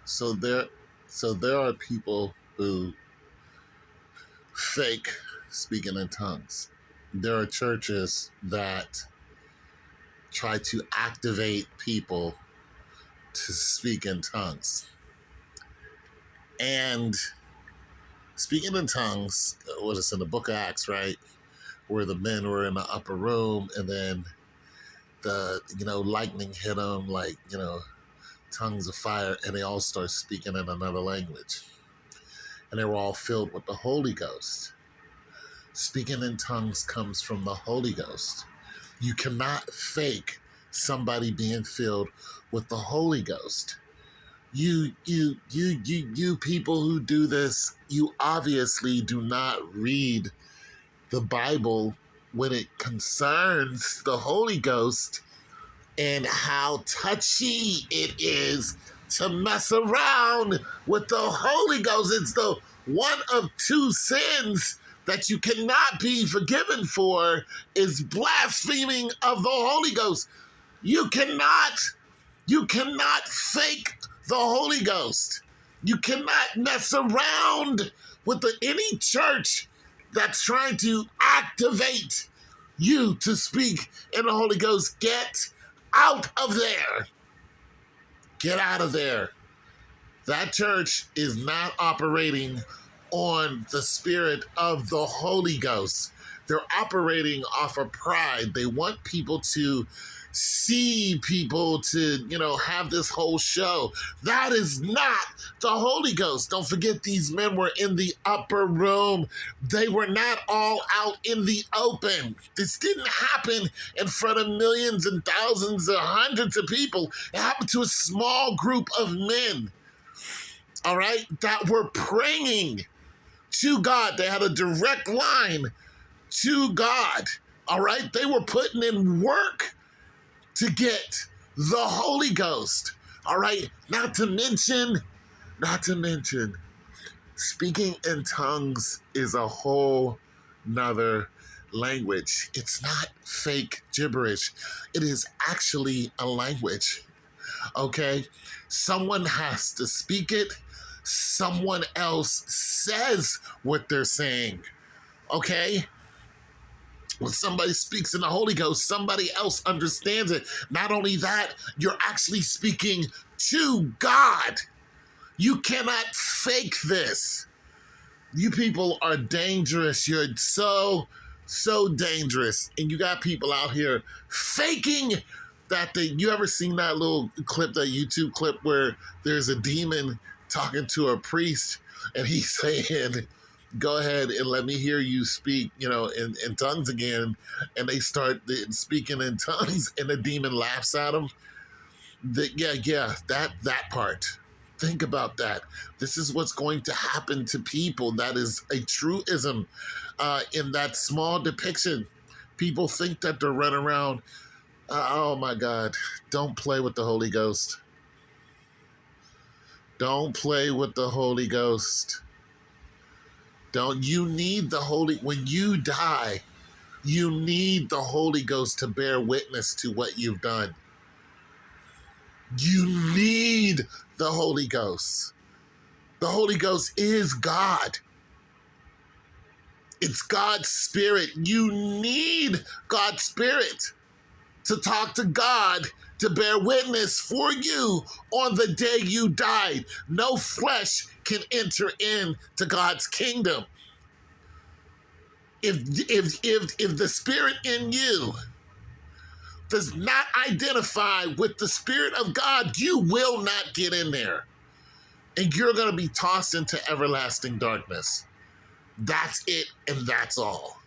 So there are people who fake speaking in tongues. There are churches that try to activate people to speak in tongues. And speaking in tongues, what is in the book of Acts, right? Where the men were in the upper room and then the, lightning hit them like, tongues of fire, and they all start speaking in another language. And they were all filled with the Holy Ghost. Speaking in tongues comes from the Holy Ghost. You cannot fake somebody being filled with the Holy Ghost. You people who do this, you obviously do not read the Bible when it concerns the Holy Ghost and how touchy it is to mess around with the Holy Ghost. It's the one of two sins that you cannot be forgiven for is blaspheming of the Holy Ghost. You cannot fake the Holy Ghost. You cannot mess around with any church that's trying to activate you to speak in the Holy Ghost. Get out of there. Get out of there. That church is not operating on the spirit of the Holy Ghost. They're operating off of pride. They want people to see people to, have this whole show. That is not the Holy Ghost. Don't forget, these men were in the upper room. They were not all out in the open. This didn't happen in front of millions and thousands or hundreds of people. It happened to a small group of men, all right, that were praying to God. They had a direct line to God, all right? They were putting in work to get the Holy Ghost, all right? Not to mention, speaking in tongues is a whole nother language. It's not fake gibberish. It is actually a language, okay? Someone has to speak it. Someone else says what they're saying, okay? When somebody speaks in the Holy Ghost, somebody else understands it. Not only that, you're actually speaking to God. You cannot fake this. You people are dangerous. You're so dangerous. And you got people out here faking that thing. You ever seen that little clip, that YouTube clip where there's a demon talking to a priest and he's saying, go ahead and let me hear you speak, in tongues again. And they start speaking in tongues and the demon laughs at them. That part. Think about that. This is what's going to happen to people. That is a truism in that small depiction. People think that they're running around. Oh my God. Don't play with the Holy Ghost. Don't play with the Holy Ghost. You need the when you die, you need the Holy Ghost to bear witness to what you've done. You need the Holy Ghost. The Holy Ghost is God. It's God's Spirit. You need God's Spirit to talk to God, to bear witness for you on the day you died. No flesh can enter into God's kingdom. If the Spirit in you does not identify with the Spirit of God, you will not get in there. And you're going to be tossed into everlasting darkness. That's it, and that's all.